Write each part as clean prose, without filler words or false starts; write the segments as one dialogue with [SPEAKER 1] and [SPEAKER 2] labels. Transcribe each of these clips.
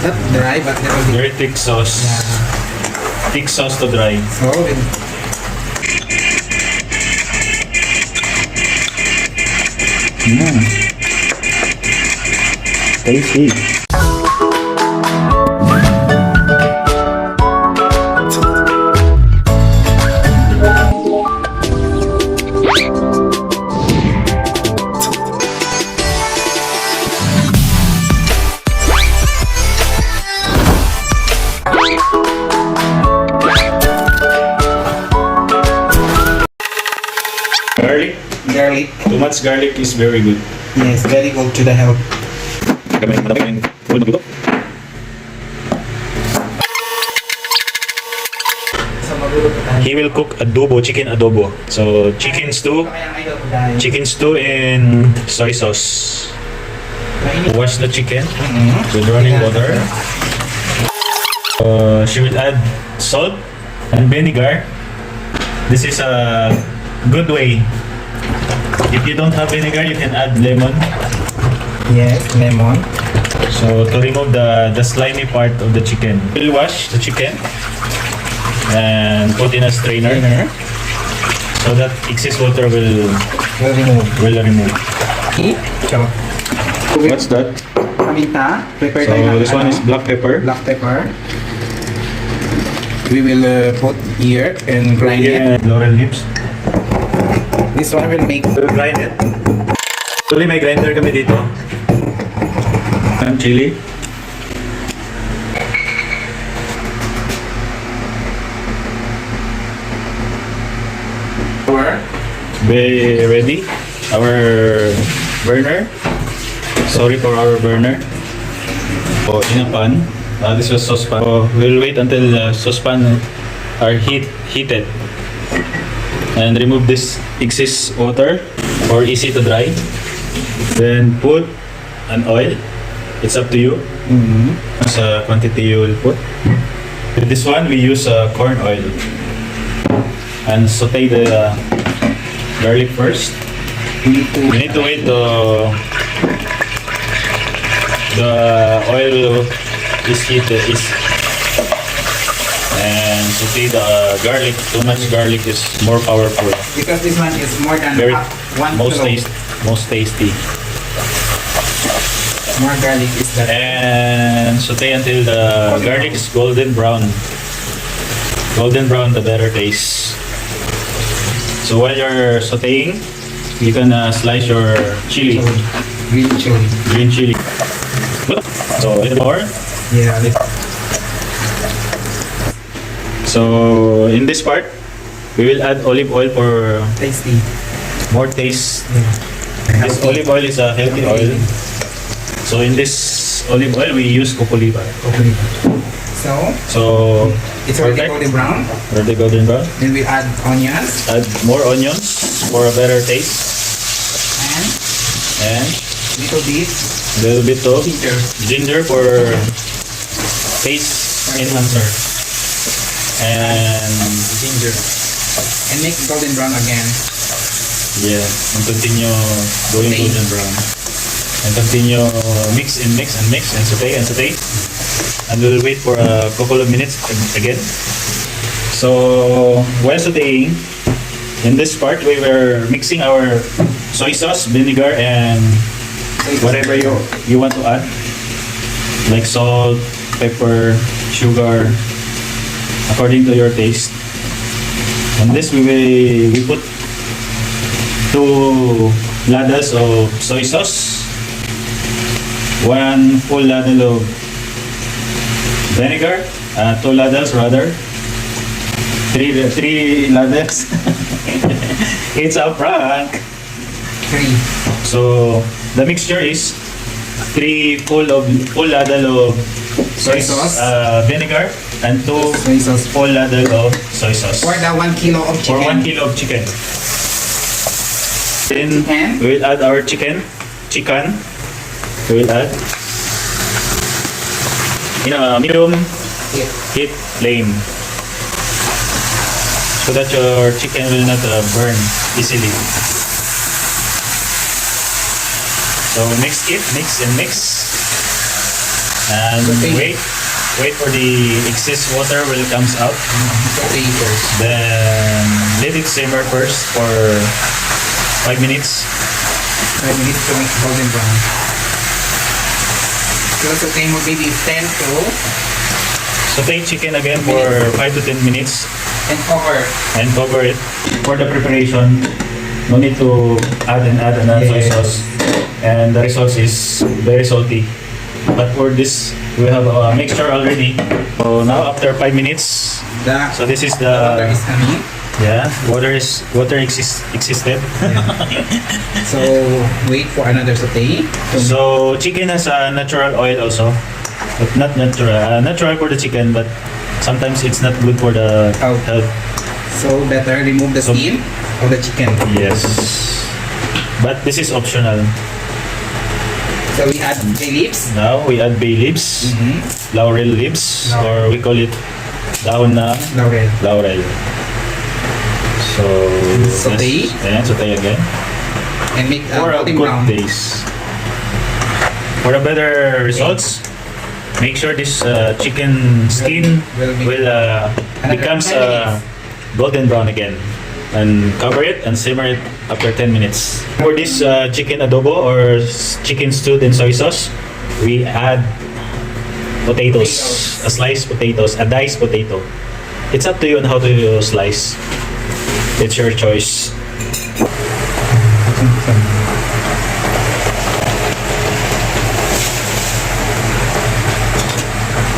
[SPEAKER 1] Not dry, but little bit.
[SPEAKER 2] Very thick sauce.
[SPEAKER 1] Yeah.
[SPEAKER 2] Thick sauce to dry.
[SPEAKER 1] So,
[SPEAKER 2] Tasty. Garlic.
[SPEAKER 1] garlic.
[SPEAKER 2] Too much garlic is very good.
[SPEAKER 1] Yes, very good to the health.
[SPEAKER 2] He will cook adobo, chicken adobo. So chicken stew in soy sauce. Wash the chicken with running water. She will add salt and vinegar. This is a good way. If you don't have vinegar, you can add lemon.
[SPEAKER 1] Yes, lemon.
[SPEAKER 2] So to remove the slimy part of the chicken. We'll wash the chicken and put in a strainer so that excess water will remove.
[SPEAKER 1] So,
[SPEAKER 2] What's that?
[SPEAKER 1] paminta. Prepare tayo
[SPEAKER 2] So
[SPEAKER 1] ng
[SPEAKER 2] this one is black pepper.
[SPEAKER 1] black pepper. We will put here and grind it.
[SPEAKER 2] And laurel leaves.
[SPEAKER 1] This one will make
[SPEAKER 2] We'll grind it. Actually, may grinder kami dito. And chili. Be ready. Our burner. Sorry for our burner. Oh, in a pan. This was saucepan. So we'll wait until the saucepan are heated. And remove this excess water or easy to dry. Then put an oil. It's up to you. As a quantity you will put. With this one we use corn oil. And saute the garlic first. We need to wait the oil is heated and saute the garlic. Too much garlic is more powerful.
[SPEAKER 1] because this one is more than
[SPEAKER 2] Very
[SPEAKER 1] one
[SPEAKER 2] most
[SPEAKER 1] kilo.
[SPEAKER 2] most tasty.
[SPEAKER 1] More garlic is that.
[SPEAKER 2] And saute until the garlic is golden brown. Golden brown, the better taste. So while you're sauteing, you can slice your chili,
[SPEAKER 1] Green chili.
[SPEAKER 2] green chili. So a little more.
[SPEAKER 1] Yeah.
[SPEAKER 2] So in this part, we will add olive oil for
[SPEAKER 1] Tasty.
[SPEAKER 2] more taste.
[SPEAKER 1] Yeah.
[SPEAKER 2] This olive oil is a healthy oil. So in this olive oil, we use copoliva.
[SPEAKER 1] Okay. So, it's already
[SPEAKER 2] perfect.
[SPEAKER 1] golden brown.
[SPEAKER 2] Already golden brown.
[SPEAKER 1] Then we add onions
[SPEAKER 2] Add more onions for a better taste.
[SPEAKER 1] and
[SPEAKER 2] And
[SPEAKER 1] little bit
[SPEAKER 2] a little bit of
[SPEAKER 1] ginger.
[SPEAKER 2] ginger for taste enhancer. And
[SPEAKER 1] Ginger. And make golden brown again.
[SPEAKER 2] yeah, and continue going
[SPEAKER 1] Okay.
[SPEAKER 2] golden brown. And continue mix and saute. And we'll wait for a couple of minutes again. So while sauteing, in this part we were mixing our soy sauce, vinegar, and whatever you want to add, like salt, pepper, sugar, according to your taste. And this we put 2 ladles of soy sauce, 1 full ladle of vinegar, 2 ladles rather, 3 ladles. It's a prank.
[SPEAKER 1] 3.
[SPEAKER 2] So the mixture is 3 full ladle of
[SPEAKER 1] Soy sauce.
[SPEAKER 2] vinegar, and 2
[SPEAKER 1] Soy sauce.
[SPEAKER 2] full ladle of soy sauce
[SPEAKER 1] For the 1 kilo of
[SPEAKER 2] for
[SPEAKER 1] chicken.
[SPEAKER 2] 1 kilo of chicken. Then
[SPEAKER 1] And?
[SPEAKER 2] we will add our chicken. We will add in a medium
[SPEAKER 1] Yeah.
[SPEAKER 2] heat flame so that your chicken will not burn easily. So mix and mix And
[SPEAKER 1] Okay.
[SPEAKER 2] wait for the excess water will comes out.
[SPEAKER 1] Saute first.
[SPEAKER 2] Then let it simmer first for 5 minutes.
[SPEAKER 1] 5 minutes to make golden brown. So saute mo maybe 10 to
[SPEAKER 2] Saute chicken again for 5 to 10 minutes
[SPEAKER 1] and cover.
[SPEAKER 2] and cover it. For the preparation, no need to add another soy
[SPEAKER 1] Yes.
[SPEAKER 2] sauce. And the result is very salty. But for this, we have a mixture already. So now after 5 minutes, so this is
[SPEAKER 1] The water
[SPEAKER 2] the
[SPEAKER 1] is coming.
[SPEAKER 2] water existed.
[SPEAKER 1] So wait for another saute.
[SPEAKER 2] So chicken has a natural oil also, but not natural for the chicken, but sometimes it's not good for the
[SPEAKER 1] Oh.
[SPEAKER 2] health.
[SPEAKER 1] So better remove the
[SPEAKER 2] So-
[SPEAKER 1] skin of the chicken.
[SPEAKER 2] Yes, but this is optional.
[SPEAKER 1] So we add bay leaves.
[SPEAKER 2] Now we add bay leaves, laurel leaves, or we call it dahon na
[SPEAKER 1] Laurel.
[SPEAKER 2] laurel. So
[SPEAKER 1] Saute.
[SPEAKER 2] Ayan, saute again.
[SPEAKER 1] And make
[SPEAKER 2] For a
[SPEAKER 1] golden
[SPEAKER 2] good
[SPEAKER 1] brown.
[SPEAKER 2] taste. For a better results, make sure this chicken skin will becomes
[SPEAKER 1] 10 minutes.
[SPEAKER 2] golden brown again. And cover it and simmer it after 10 minutes. For this chicken adobo or chicken stewed in soy sauce, we add potatoes, a sliced potatoes, a diced potato. It's up to you on how to slice. It's your choice.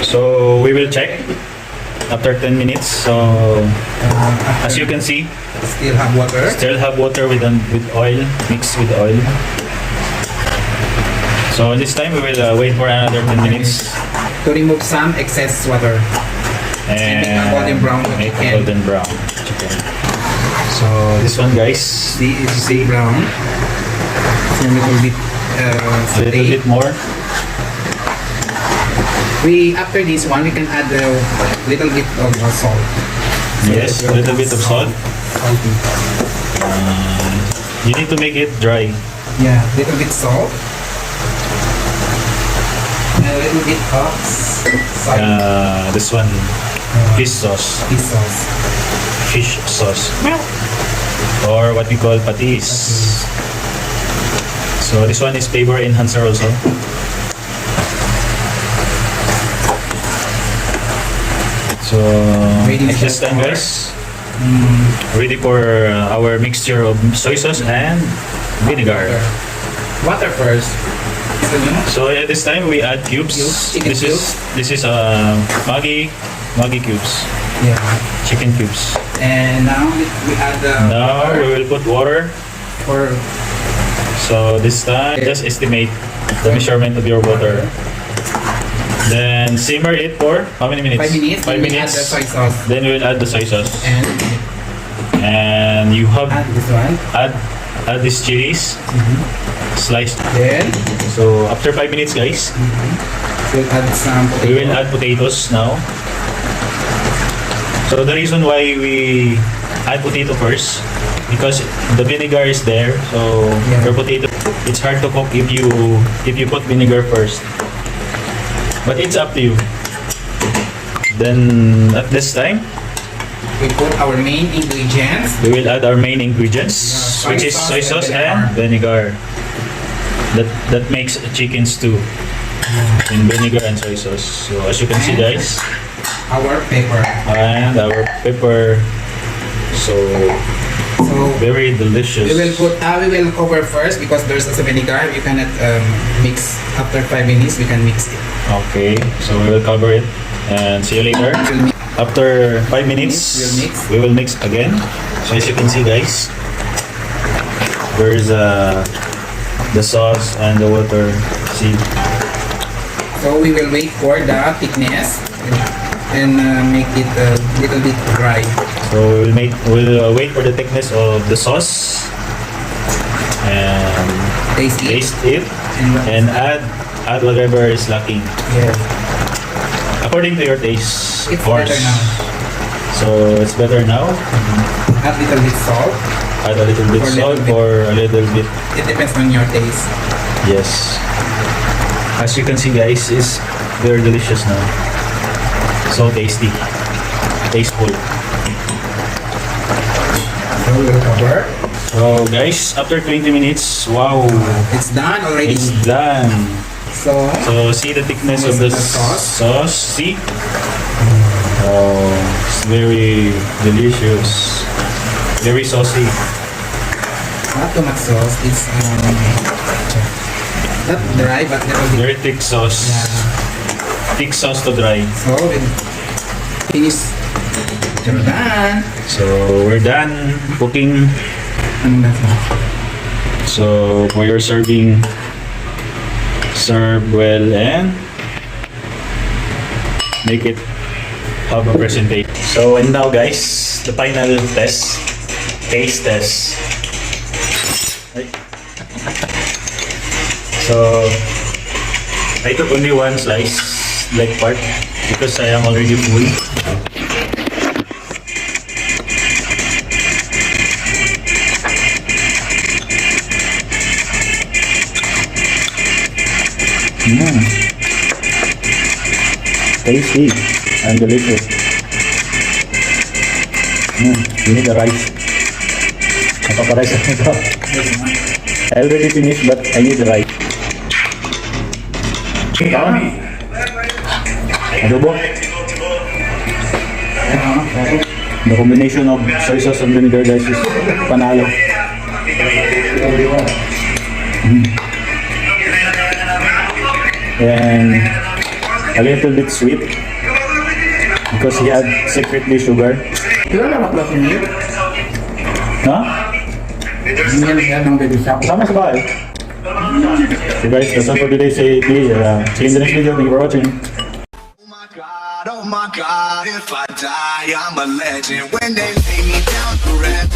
[SPEAKER 2] So we will check after 10 minutes. So as you can see,
[SPEAKER 1] Still have water.
[SPEAKER 2] still have water with oil, mixed with oil. So this time we will wait for another 10 minutes
[SPEAKER 1] To remove some excess water.
[SPEAKER 2] and
[SPEAKER 1] make a golden brown
[SPEAKER 2] make a
[SPEAKER 1] chicken.
[SPEAKER 2] golden brown chicken. So this one, guys,
[SPEAKER 1] See brown. So a little bit
[SPEAKER 2] a little
[SPEAKER 1] saute.
[SPEAKER 2] bit more.
[SPEAKER 1] After this one we can add a little bit of salt.
[SPEAKER 2] Yes, a little bit of salt.
[SPEAKER 1] Salty.
[SPEAKER 2] You need to make it dry.
[SPEAKER 1] Yeah, little bit salt. And a little bit of salt.
[SPEAKER 2] This one, fish sauce,
[SPEAKER 1] This sauce.
[SPEAKER 2] fish sauce, or what we call patis. So this one is flavor enhancer also. So
[SPEAKER 1] Ready
[SPEAKER 2] next
[SPEAKER 1] for
[SPEAKER 2] time,
[SPEAKER 1] more?
[SPEAKER 2] guys, ready for our mixture of soy sauce and vinegar.
[SPEAKER 1] Water first. So,
[SPEAKER 2] So this time we add cubes.
[SPEAKER 1] Chicken
[SPEAKER 2] This is Maggi cubes,
[SPEAKER 1] yeah.
[SPEAKER 2] chicken cubes.
[SPEAKER 1] And now we add the
[SPEAKER 2] Now we will put water.
[SPEAKER 1] for
[SPEAKER 2] So this time, just estimate the measurement of your water. Then simmer it for how many minutes?
[SPEAKER 1] 5 minutes.
[SPEAKER 2] 5
[SPEAKER 1] Then we add
[SPEAKER 2] minutes.
[SPEAKER 1] the soy sauce.
[SPEAKER 2] Then we will add the soy sauce.
[SPEAKER 1] And
[SPEAKER 2] And you have
[SPEAKER 1] add this one.
[SPEAKER 2] add these chilies sliced.
[SPEAKER 1] Then
[SPEAKER 2] So after 5 minutes, guys,
[SPEAKER 1] we'll add some potato.
[SPEAKER 2] we will add potatoes now. So the reason why we add potato first, because the vinegar is there. So
[SPEAKER 1] Yeah.
[SPEAKER 2] your potato, it's hard to cook if you put vinegar first. But it's up to you. Then at this time,
[SPEAKER 1] We put our main ingredients.
[SPEAKER 2] we will add our main ingredients,
[SPEAKER 1] Yeah,
[SPEAKER 2] which is soy sauce and vinegar. That makes a chicken stew in vinegar and soy sauce. So as you can see, guys,
[SPEAKER 1] Our pepper.
[SPEAKER 2] and our pepper. So
[SPEAKER 1] So
[SPEAKER 2] very delicious.
[SPEAKER 1] we will cover first because there's also vinegar. You cannot mix after 5 minutes. We can mix it.
[SPEAKER 2] Okay, so we will cover it and see you later.
[SPEAKER 1] We'll mix.
[SPEAKER 2] After 5 minutes,
[SPEAKER 1] We'll mix.
[SPEAKER 2] we will mix again. So as you can see, guys, there's the sauce and the water. See,
[SPEAKER 1] So we will wait for the thickness and make it a little bit dry.
[SPEAKER 2] so we'll wait for the thickness of the sauce and
[SPEAKER 1] Taste it.
[SPEAKER 2] taste it and add whatever is lacking
[SPEAKER 1] Yes.
[SPEAKER 2] according to your taste.
[SPEAKER 1] It's
[SPEAKER 2] of course.
[SPEAKER 1] better now.
[SPEAKER 2] So it's better now.
[SPEAKER 1] Add little bit salt.
[SPEAKER 2] Add a little bit
[SPEAKER 1] Or little
[SPEAKER 2] salt
[SPEAKER 1] bit.
[SPEAKER 2] or a little bit.
[SPEAKER 1] It depends on your taste.
[SPEAKER 2] Yes. As you can see, guys, is They're delicious now. So tasty. Tasteful.
[SPEAKER 1] So we'll cover.
[SPEAKER 2] So guys, after 20 minutes, wow,
[SPEAKER 1] It's done already.
[SPEAKER 2] it's done.
[SPEAKER 1] So,
[SPEAKER 2] So see the thickness of the sauce. See? Oh, it's very delicious. Very saucy.
[SPEAKER 1] not too much sauce. It's not dry, but little bit.
[SPEAKER 2] Very thick sauce.
[SPEAKER 1] Yeah.
[SPEAKER 2] Thick sauce to dry.
[SPEAKER 1] So we'll finish. We're done.
[SPEAKER 2] So we're done cooking.
[SPEAKER 1] Anong lasa?
[SPEAKER 2] So for your serving, serve well and make it have a presentation. So and now guys, the final test, taste test. Right. So I took only one slice, leg part, because I am already full. Tasty and delicious. You need the rice. Napaparice ako ito. I already finished but I need the rice. Adobo. The combination of soy sauce and vinegar guys is panalo. And a little bit sweet because he had secretly sugar.
[SPEAKER 1] Kailan na maklas niyo?
[SPEAKER 2] Huh?
[SPEAKER 1] Hindi yan ng baby shop.
[SPEAKER 2] Sama sa bahay. So guys, that's all for today. Say please, see you in the next video. Thank you for watching.
[SPEAKER 3] Oh my God, if I die, I'm a legend. When they lay me down to rest,